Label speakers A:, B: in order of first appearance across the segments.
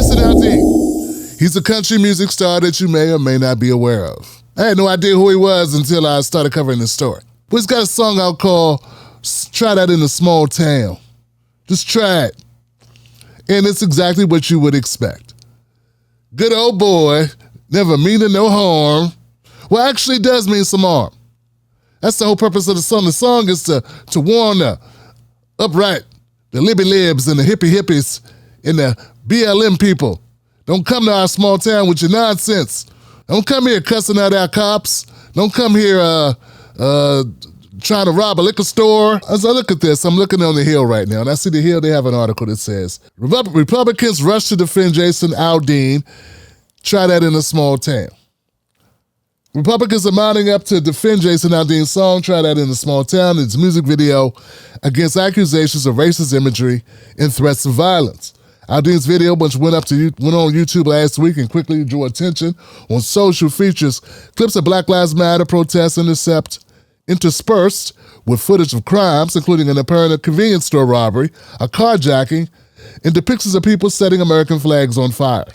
A: Jason Aldean. He's a country music star that you may or may not be aware of. I had no idea who he was until I started covering this story. But he's got a song out called Try That in a Small Town. Just try it. And it's exactly what you would expect. Good old boy, never meaning no harm. Well, actually it does mean some harm. That's the whole purpose of the song. The song is to warn the upright, the libby libs and the hippie hippies and the BLM people. Don't come to our small town with your nonsense. Don't come here cussing out our cops. Don't come here trying to rob a liquor store. As I look at this, I'm looking on the Hill right now, and I see the Hill, they have an article that says, Republicans rush to defend Jason Aldean. Try that in a small town. Republicans are mounting up to defend Jason Aldean's song, Try That in a Small Town, its music video against accusations of racist imagery and threats of violence. Aldean's video, which went on YouTube last week and quickly drew attention on social, features clips of Black Lives Matter protests interspersed with footage of crimes, including an apparent convenience store robbery, a carjacking, and depictions of people setting American flags on fire.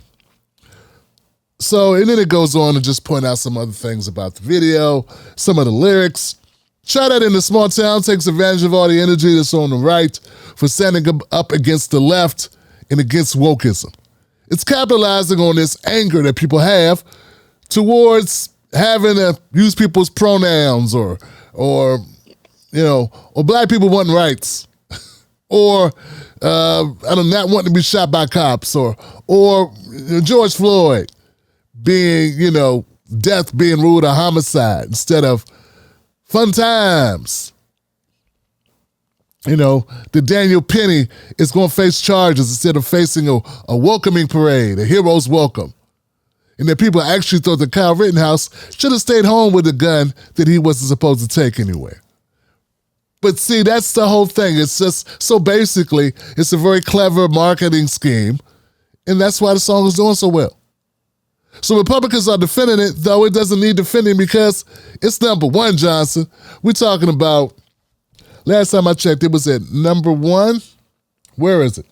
A: So, and then it goes on to just point out some other things about the video, some of the lyrics. Try That in a Small Town takes advantage of all the energy that's on the right for standing up against the left and against wokeism. It's capitalizing on this anger that people have towards having to use people's pronouns or black people wanting rights or not wanting to be shot by cops or George Floyd being, death being ruled a homicide instead of fun times. The Daniel Penny is going to face charges instead of facing a welcoming parade, a hero's welcome. And that people actually thought that Kyle Rittenhouse should have stayed home with a gun that he wasn't supposed to take anywhere. But see, that's the whole thing. It's just, so basically, it's a very clever marketing scheme, and that's why the song is doing so well. So Republicans are defending it, though it doesn't need defending because it's number one, Johnson. We're talking about, last time I checked, it was at number one. Where is it?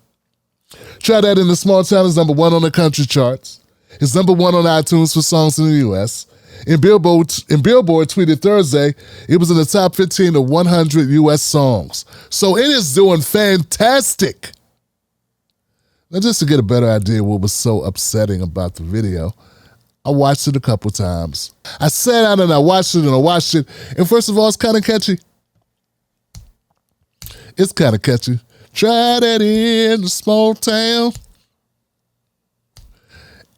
A: Try That in a Small Town is number one on the country charts. It's number one on iTunes for songs in the U.S. And Billboard tweeted Thursday, it was in the top 15 of 100 U.S. songs. So it is doing fantastic. Now, just to get a better idea of what was so upsetting about the video, I watched it a couple times. I sat down and I watched it. And first of all, it's kind of catchy. It's kind of catchy. Try that in a small town.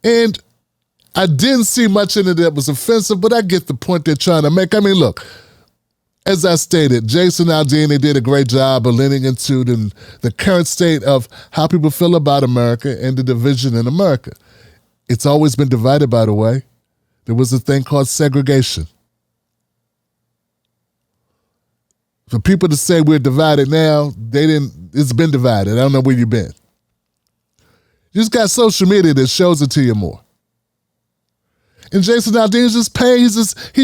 A: And I didn't see much in it that was offensive, but I get the point they're trying to make. I mean, look, as I stated, Jason Aldean, they did a great job of leaning into the current state of how people feel about America and the division in America. It's always been divided, by the way. There was a thing called segregation. For people to say we're divided now, it's been divided. I don't know where you've been. You just got social media that shows it to you more. And Jason Aldean he's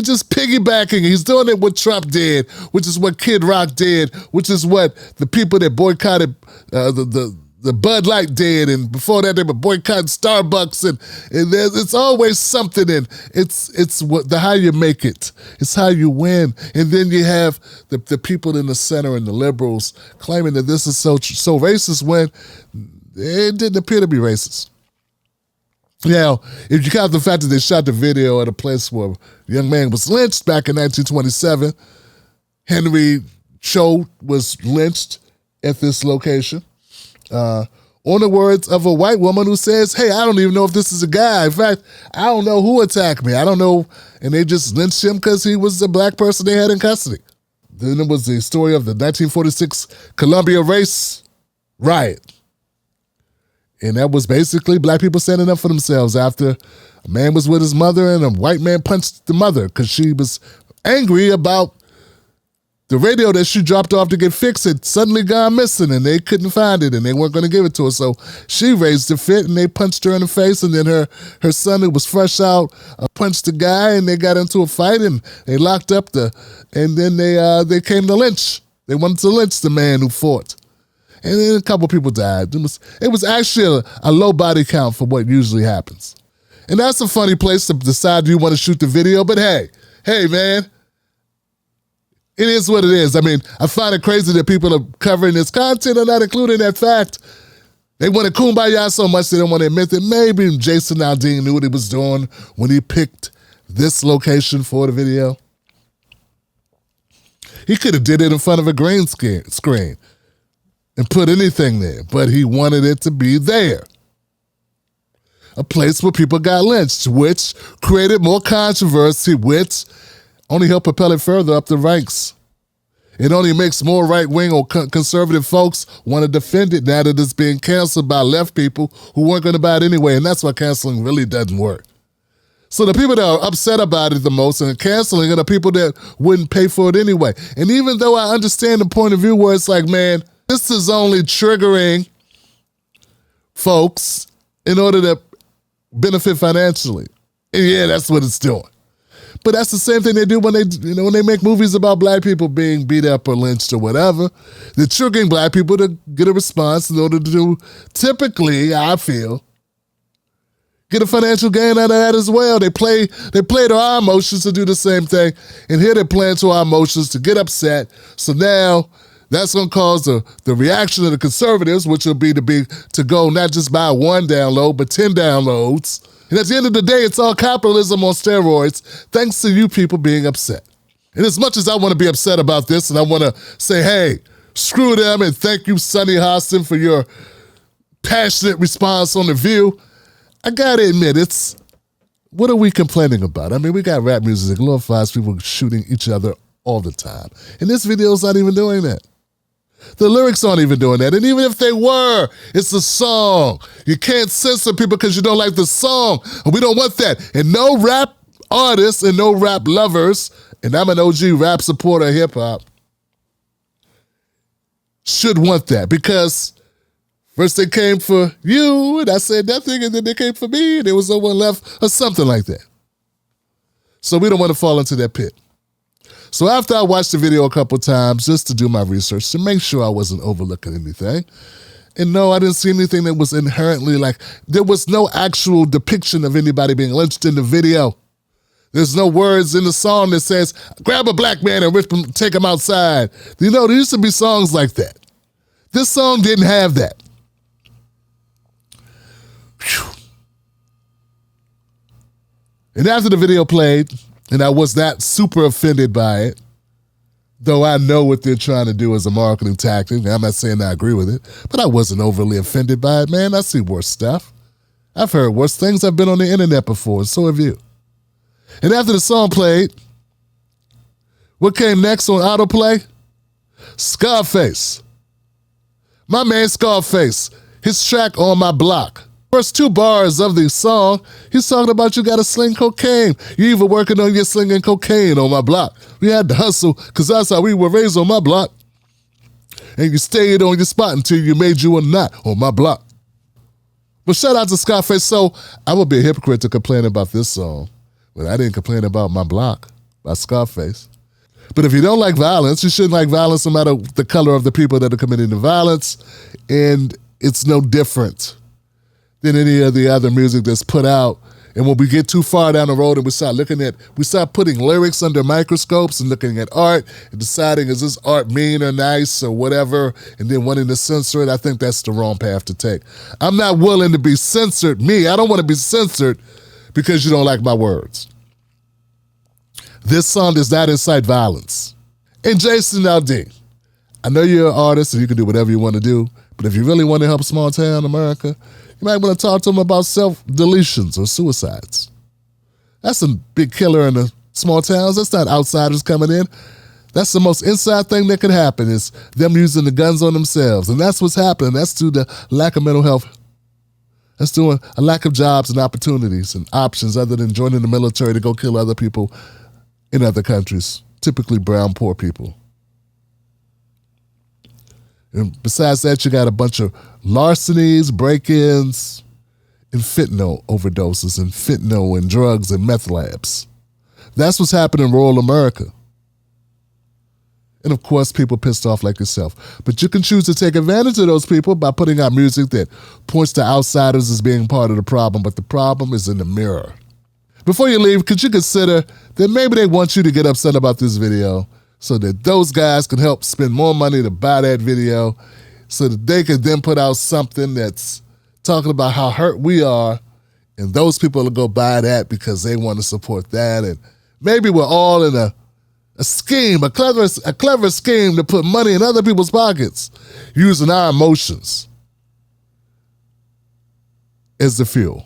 A: just piggybacking. He's doing it what Trump did, which is what Kid Rock did, which is what the people that boycotted the Bud Light did, and before that they were boycotting Starbucks, and it's always something, and it's what how you make it. It's how you win. And then you have the people in the center and the liberals claiming that this is so racist when it didn't appear to be racist. Now, if you count the fact that they shot the video at a place where a young man was lynched back in 1927, Henry Cho was lynched at this location. On the words of a white woman who says, hey, I don't even know if this is a guy. In fact, I don't know who attacked me. I don't know. And they just lynched him because he was the black person they had in custody. Then it was the story of the 1946 Columbia race riot. And that was basically black people standing up for themselves after a man was with his mother and a white man punched the mother because she was angry about the radio that she dropped off to get fixed had suddenly gone missing and they couldn't find it and they weren't going to give it to her. So she raised a fit and they punched her in the face, and then her son, who was fresh out, punched the guy, and they got into a fight and they locked up and then they came to lynch. They wanted to lynch the man who fought. And then a couple people died. It was actually a low body count for what usually happens. And that's a funny place to decide you want to shoot the video, but hey, man, it is what it is. I mean, I find it crazy that people are covering this content and not including that fact. They want to kumbaya so much they don't want to admit that maybe Jason Aldean knew what he was doing when he picked this location for the video. He could have did it in front of a green screen and put anything there, but he wanted it to be there. A place where people got lynched, which created more controversy, which only helped propel it further up the ranks. It only makes more right-wing or conservative folks want to defend it now that it's being canceled by left people who weren't going to buy it anyway, and that's why canceling really doesn't work. So the people that are upset about it the most and canceling it are people that wouldn't pay for it anyway. And even though I understand the point of view where it's like, man, this is only triggering folks in order to benefit financially. And yeah, that's what it's doing. But that's the same thing they do when they make movies about black people being beat up or lynched or whatever. They're triggering black people to get a response in order to typically, I feel, get a financial gain out of that as well. They play to our emotions to do the same thing. And here they're playing to our emotions to get upset. So now that's going to cause the reaction of the conservatives, which will be to go not just buy one download, but 10 downloads. And at the end of the day, it's all capitalism on steroids, thanks to you people being upset. And as much as I want to be upset about this, and I want to say, hey, screw them, and thank you, Sonny Hostin, for your passionate response on The View, I got to admit, what are we complaining about? I mean, we got rap music that glorifies people shooting each other all the time. And this video's not even doing that. The lyrics aren't even doing that. And even if they were, it's a song. You can't censor people because you don't like the song. And we don't want that. And no rap artists and no rap lovers, and I'm an OG rap supporter of hip-hop, should want that. Because first they came for you, and I said nothing, and then they came for me, and there was no one left, or something like that. So we don't want to fall into that pit. So after I watched the video a couple times just to do my research to make sure I wasn't overlooking anything, and no, I didn't see anything that was inherently like, there was no actual depiction of anybody being lynched in the video. There's no words in the song that says, grab a black man and rip him, take him outside. You know, there used to be songs like that. This song didn't have that. Whew. And after the video played, and I was not super offended by it, though I know what they're trying to do as a marketing tactic. I'm not saying I agree with it, but I wasn't overly offended by it, man. I see worse stuff. I've heard worse things. I've been on the internet before, and so have you. And after the song played, what came next on autoplay? Scarface. My man Scarface, his track On My Block. First two bars of the song, he's talking about you gotta sling cocaine. You even working on your slinging cocaine on my block. We had to hustle, cause that's how we were raised on my block. And you stayed on your spot until you made you a knot on my block. But shout out to Scarface. So I would be a hypocrite to complain about this song, but I didn't complain about My Block by Scarface. But if you don't like violence, you shouldn't like violence no matter the color of the people that are committing the violence. And it's no different than any of the other music that's put out. And when we get too far down the road and we start putting lyrics under microscopes and looking at art and deciding, is this art mean or nice or whatever, and then wanting to censor it, I think that's the wrong path to take. I'm not willing to be censored. I don't want to be censored because you don't like my words. This song does not incite violence. And Jason Aldean, I know you're an artist and you can do whatever you want to do, but if you really want to help small town America, you might want to talk to them about self-deletions or suicides. That's a big killer in the small towns. That's not outsiders coming in. That's the most inside thing that could happen, is them using the guns on themselves. And that's what's happening. That's due to lack of mental health. That's due to a lack of jobs and opportunities and options other than joining the military to go kill other people in other countries, typically brown, poor people. And besides that, you got a bunch of larcenies, break-ins, and fentanyl overdoses, and fentanyl and drugs and meth labs. That's what's happening in rural America. And of course, people pissed off like yourself. But you can choose to take advantage of those people by putting out music that points to outsiders as being part of the problem, but the problem is in the mirror. Before you leave, could you consider that maybe they want you to get upset about this video so that those guys can help spend more money to buy that video so that they can then put out something that's talking about how hurt we are, and those people will go buy that because they want to support that. And maybe we're all in a scheme, a clever scheme to put money in other people's pockets using our emotions as the fuel.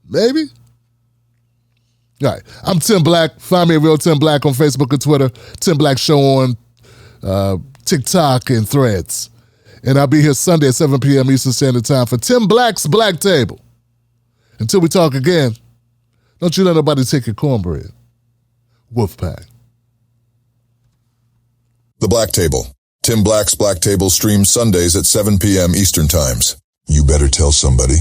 A: Maybe? All right. I'm Tim Black. Find me at Real Tim Black on Facebook and Twitter. Tim Black Show on TikTok and Threads. And I'll be here Sunday at 7 p.m. Eastern Standard Time for Tim Black's Black Table. Until we talk again, don't you let nobody take your cornbread. Wolfpack.
B: The Black Table. Tim Black's Black Table streams Sundays at 7 p.m. Eastern Times. You better tell somebody.